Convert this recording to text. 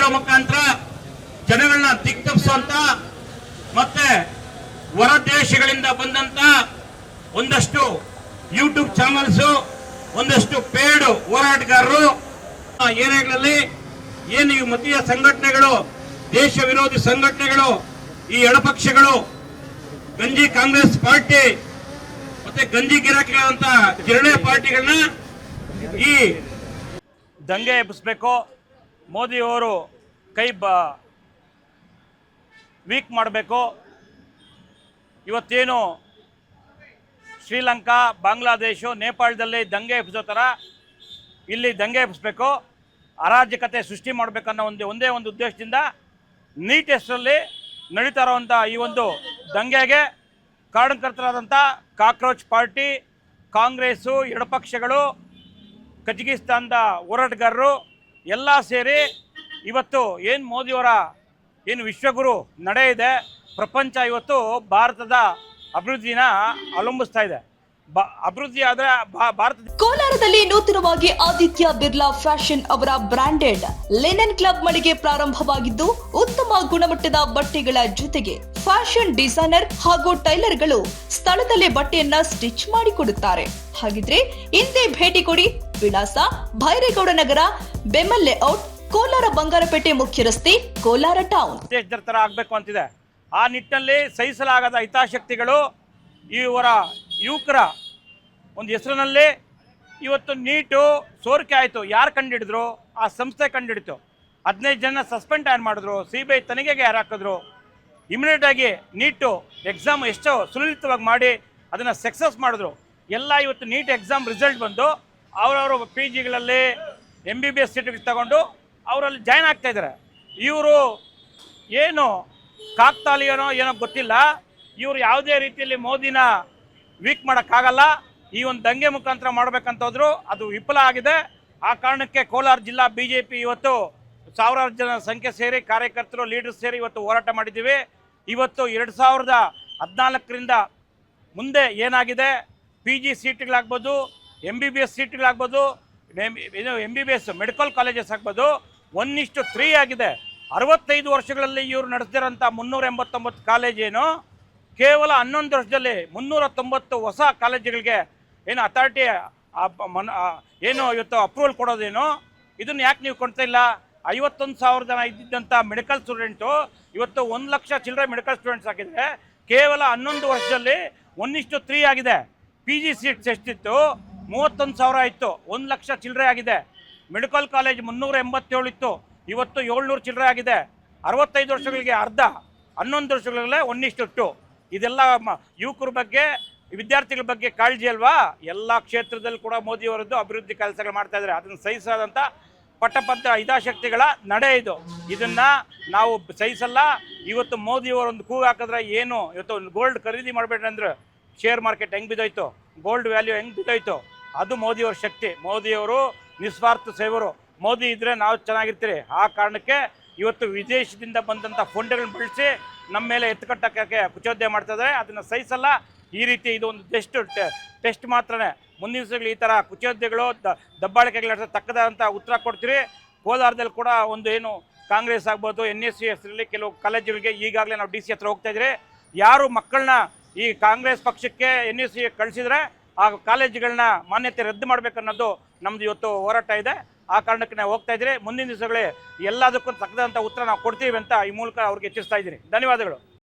ಹೇಳೋ ಮುಖಾಂತರ ಜನಗಳನ್ನ ದಿಕ್ತಪ್ಪಿಸುವಂತ ಮತ್ತೆ ಹೊರ ದೇಶಗಳಿಂದ ಬಂದಂತ ಒಂದಷ್ಟು ಯೂಟ್ಯೂಬ್ ಚಾನಲ್ಸ್, ಒಂದಷ್ಟು ಪೇಡ್ ಹೋರಾಟಗಾರರು ಏರಿಯಾಗಳಲ್ಲಿ ಏನು ಈ ಮತೀಯ ಸಂಘಟನೆಗಳು, ದೇಶ ವಿರೋಧಿ ಸಂಘಟನೆಗಳು, ಈ ಎಡಪಕ್ಷಗಳು, ಗಂಜಿ ಕಾಂಗ್ರೆಸ್ ಪಾರ್ಟಿ ಮತ್ತೆ ಗಂಜಿ ಗಿರಾಕಿಗಳಂತ ಎರಡೇ ಪಾರ್ಟಿಗಳನ್ನ ಈ ದಂಗೆ ಎಬ್ಬಿಸಬೇಕು. ಮೋದಿಯವರು ಕೈ ವೀಕ್ ಮಾಡಬೇಕು. ಇವತ್ತೇನು ಶ್ರೀಲಂಕಾ, ಬಾಂಗ್ಲಾದೇಶ, ನೇಪಾಳದಲ್ಲಿ ದಂಗೆ ಎಬ್ಬಿಸೋ ಥರ ಇಲ್ಲಿ ದಂಗೆ ಎಬ್ಬಿಸಬೇಕು, ಅರಾಜಕತೆ ಸೃಷ್ಟಿ ಮಾಡಬೇಕನ್ನೋ ಒಂದೇ ಒಂದು ಉದ್ದೇಶದಿಂದ ನೀಟ್ ಹೆಸರಲ್ಲಿ ನಡೀತಾ ಇರುವಂಥ ಈ ಒಂದು ದಂಗೆಗೆ ಕಾರಣಕರ್ತರಾದಂಥ ಕಾಕ್ರೋಚ್ ಪಾರ್ಟಿ, ಕಾಂಗ್ರೆಸ್ಸು, ಎಡಪಕ್ಷಗಳು, ಕಜಕಿಸ್ತಾನದ ಹೋರಾಟಗಾರರು ಎಲ್ಲ ಸೇರಿ ಇವತ್ತು ಏನು ಮೋದಿಯವರ ಏನು ವಿಶ್ವಗುರು ನಡೆ ಇದೆ, ಪ್ರಪಂಚ ಇವತ್ತು ಭಾರತದ ಅಭಿವೃದ್ಧಿನ ಅವಲಂಬಿಸ್ತಾ ಇದೆ. ಅಭಿವೃದ್ಧಿ ಆದ್ರೆ ಭಾರತ. ಕೋಲಾರದಲ್ಲಿ ನೂತನವಾಗಿ ಆದಿತ್ಯ ಬಿರ್ಲಾ ಫ್ಯಾಷನ್ ಅವರ ಬ್ರಾಂಡೆಡ್ ಲಿನನ್ ಕ್ಲಬ್ ಮಳಿಗೆ ಪ್ರಾರಂಭವಾಗಿದ್ದು, ಉತ್ತಮ ಗುಣಮಟ್ಟದ ಬಟ್ಟೆಗಳ ಜೊತೆಗೆ ಫ್ಯಾಷನ್ ಡಿಸೈನರ್ ಹಾಗೂ ಟೈಲರ್ಗಳು ಸ್ಥಳದಲ್ಲೇ ಬಟ್ಟೆಯನ್ನ ಸ್ಟಿಚ್ ಮಾಡಿಕೊಡುತ್ತಾರೆ. ಹಾಗಿದ್ರೆ ಹಿಂದೆ ಭೇಟಿ ಕೊಡಿ. ವಿಳಾಸ ಭೈರೇಗೌಡ ನಗರ, ಬೆಮಲ್ ಲೇಔಟ್, ಕೋಲಾರ ಬಂಗಾರಪೇಟೆ ಮುಖ್ಯ ರಸ್ತೆ, ಕೋಲಾರ ಟೌನ್. ತರ ಆಗ್ಬೇಕು ಅಂತಿದೆ. ಆ ನಿಟ್ಟಿನಲ್ಲಿ ಸಹಿಸಲಾಗದ ಹಿತಾಸಕ್ತಿಗಳು ಇವರ ಯುವಕರ ಒಂದು ಹೆಸರಿನಲ್ಲಿ ಇವತ್ತು ನೀಟು ಸೋರಿಕೆ ಆಯಿತು. ಯಾರು ಕಂಡುಹಿಡಿದ್ರು? ಆ ಸಂಸ್ಥೆ ಕಂಡುಹಿಡಿತು. 15 ಜನ ಸಸ್ಪೆಂಡ್ ಮಾಡಿದ್ರು. CBI ತನಿಖೆಗೆ ಯಾರು ಹಾಕಿದ್ರು? ಇಮಿಡಿಯೇಟಾಗಿ ನೀಟು ಎಕ್ಸಾಮ್ ಎಷ್ಟೋ ಸುಲಲಿತವಾಗಿ ಮಾಡಿ ಅದನ್ನು ಸಕ್ಸಸ್ ಮಾಡಿದ್ರು. ಎಲ್ಲ ಇವತ್ತು ನೀಟ್ ಎಕ್ಸಾಮ್ ರಿಸಲ್ಟ್ ಬಂದು ಅವರವರು PGಗಳಲ್ಲಿ MBBS ಸರ್ಟಿಫಿಕೇಟ್ ತಗೊಂಡು ಅವರಲ್ಲಿ ಜಾಯ್ನ್ ಆಗ್ತಾ ಇದ್ದಾರೆ. ಇವರು ಏನು ಕಾಕ್ತಾಲಿಯನೋ ಏನೋ ಗೊತ್ತಿಲ್ಲ, ಇವರು ಯಾವುದೇ ರೀತಿಯಲ್ಲಿ ಮೋದಿನ ವೀಕ್ ಮಾಡೋಕ್ಕಾಗಲ್ಲ. ಈ ಒಂದು ದಂಗೆ ಮುಖಾಂತರ ಮಾಡಬೇಕಂತ ಹೋದ್ರು, ಅದು ವಿಫಲ ಆಗಿದೆ. ಆ ಕಾರಣಕ್ಕೆ ಕೋಲಾರ ಜಿಲ್ಲಾ BJP ಇವತ್ತು ಸಾವಿರಾರು ಜನ ಸಂಖ್ಯೆ ಸೇರಿ, ಕಾರ್ಯಕರ್ತರು, ಲೀಡರ್ಸ್ ಸೇರಿ ಇವತ್ತು ಹೋರಾಟ ಮಾಡಿದ್ದೀವಿ. ಇವತ್ತು 2014ರಿಂದ ಮುಂದೆ ಏನಾಗಿದೆ, PG ಸೀಟ್ಗಳಾಗ್ಬೋದು, MBBS ಸೀಟ್ಗಳಾಗ್ಬೋದು, MBBS medical colleges ಆಗ್ಬೋದು, 1:3 ಆಗಿದೆ. 65 ವರ್ಷಗಳಲ್ಲಿ ಇವರು ನಡೆಸ್ತಿರೋಂಥ 389 ಕಾಲೇಜೇನು ಕೇವಲ 11 ವರ್ಷದಲ್ಲಿ 390 ಹೊಸ ಕಾಲೇಜುಗಳಿಗೆ ಏನು ಅಥಾರಿಟಿ ಏನು ಇವತ್ತು ಅಪ್ರೂವಲ್ ಕೊಡೋದೇನು? ಇದನ್ನು ಯಾಕೆ ನೀವು ಕೊಡ್ತಾ ಇಲ್ಲ? 51,000 ಜನ ಇದ್ದಿದ್ದಂಥ ಮೆಡಿಕಲ್ ಸ್ಟೂಡೆಂಟು ಇವತ್ತು 1 ಲಕ್ಷ ಚಿಲ್ಲರೆ ಮೆಡಿಕಲ್ ಸ್ಟೂಡೆಂಟ್ಸ್ ಹಾಕಿದರೆ ಕೇವಲ 11 ವರ್ಷದಲ್ಲಿ 1:3 ಆಗಿದೆ. PG ಸೀಟ್ಸ್ ಎಷ್ಟಿತ್ತು? 31,000 ಇತ್ತು, 1 ಲಕ್ಷ ಚಿಲ್ಲರೆ ಆಗಿದೆ. ಮೆಡಿಕಲ್ ಕಾಲೇಜ್ 387 ಇತ್ತು, ಇವತ್ತು 700 ಚಿಲ್ಲರೆ ಆಗಿದೆ. 65 ವರ್ಷಗಳಿಗೆ ಅರ್ಧ, 11 ವರ್ಷಗಳಲ್ಲೇ 1:2. ಇದೆಲ್ಲ ಯುವಕರ ಬಗ್ಗೆ, ವಿದ್ಯಾರ್ಥಿಗಳ ಬಗ್ಗೆ ಕಾಳಜಿ ಅಲ್ವಾ? ಎಲ್ಲ ಕ್ಷೇತ್ರದಲ್ಲಿ ಕೂಡ ಮೋದಿಯವರದ್ದು ಅಭಿವೃದ್ಧಿ ಕೆಲಸಗಳು ಮಾಡ್ತಾ ಇದ್ದಾರೆ. ಅದನ್ನು ಸಹಿಸದಂಥ ಪಟ್ಟಪತ್ರ ಹಿತಾಸಕ್ತಿಗಳ ನಡೆ ಇದು. ಇದನ್ನು ನಾವು ಸಹಿಸಲ್ಲ. ಇವತ್ತು ಮೋದಿಯವರೊಂದು ಕೂಗು ಹಾಕಿದ್ರೆ ಏನು, ಇವತ್ತು ಒಂದು ಗೋಲ್ಡ್ ಖರೀದಿ ಮಾಡಬೇಡ್ರಿ ಅಂದ್ರೆ ಶೇರ್ ಮಾರ್ಕೆಟ್ ಹೆಂಗೆ ಬಿದ್ದೋಯ್ತು, ಗೋಲ್ಡ್ ವ್ಯಾಲ್ಯೂ ಹೆಂಗೆ ಬಿದ್ದೋಯ್ತು, ಅದು ಮೋದಿಯವರ ಶಕ್ತಿ. ಮೋದಿಯವರು ನಿಸ್ವಾರ್ಥ ಸೇವರು. ಮೋದಿ ಇದ್ದರೆ ನಾವು ಚೆನ್ನಾಗಿರ್ತೀರಿ. ಆ ಕಾರಣಕ್ಕೆ ಇವತ್ತು ವಿದೇಶದಿಂದ ಬಂದಂಥ ಫಂಡ್ಗಳನ್ನ ಬಳಸಿ ನಮ್ಮ ಮೇಲೆ ಎತ್ತುಕಟ್ಟಕ್ಕೆ ಕುಚೋದ್ಯ ಮಾಡ್ತಿದ್ದಾರೆ. ಅದನ್ನು ಸಹಿಸಲ್ಲ. ಈ ರೀತಿ ಇದು ಒಂದು ಟೆಸ್ಟ್ ಮಾತ್ರನೇ. ಮುಂದಿನ ದಿವಸಗಳು ಈ ಥರ ಕುಚೋದ್ಯಗಳು, ದಬ್ಬಾಳಿಕೆಗಳ ತಕ್ಕದಂಥ ಉತ್ತರ ಕೊಡ್ತೀರಿ. ಕೋಲಾರದಲ್ಲಿ ಕೂಡ ಒಂದು ಏನು ಕಾಂಗ್ರೆಸ್ ಆಗ್ಬೋದು, NSC ಹೆಸರಲ್ಲಿ ಕೆಲವು ಕಾಲೇಜುಗಳಿಗೆ ಈಗಾಗಲೇ ನಾವು DC ಹತ್ರ ಹೋಗ್ತಾ ಇದ್ರಿ. ಯಾರು ಮಕ್ಕಳನ್ನ ಈ ಕಾಂಗ್ರೆಸ್ ಪಕ್ಷಕ್ಕೆ NSC ಕಳಿಸಿದ್ರೆ ಆ ಕಾಲೇಜುಗಳನ್ನ ಮಾನ್ಯತೆ ರದ್ದು ಮಾಡಬೇಕನ್ನೋದು ನಮ್ಮದು ಇವತ್ತು ಹೋರಾಟ ಇದೆ. ಆ ಕಾರಣಕ್ಕೆ ನಾವು ಹೋಗ್ತಾ ಇದ್ದೀರಿ. ಮುಂದಿನ ದಿವಸಗಳೇ ಎಲ್ಲದಕ್ಕೂ ತಕ್ಕದಂಥ ಉತ್ತರ ನಾವು ಕೊಡ್ತೀವಿ ಅಂತ ಈ ಮೂಲಕ ಅವ್ರಿಗೆ ಎಚ್ಚರಿಸ್ತಾ ಇದ್ದೀನಿ. ಧನ್ಯವಾದಗಳು.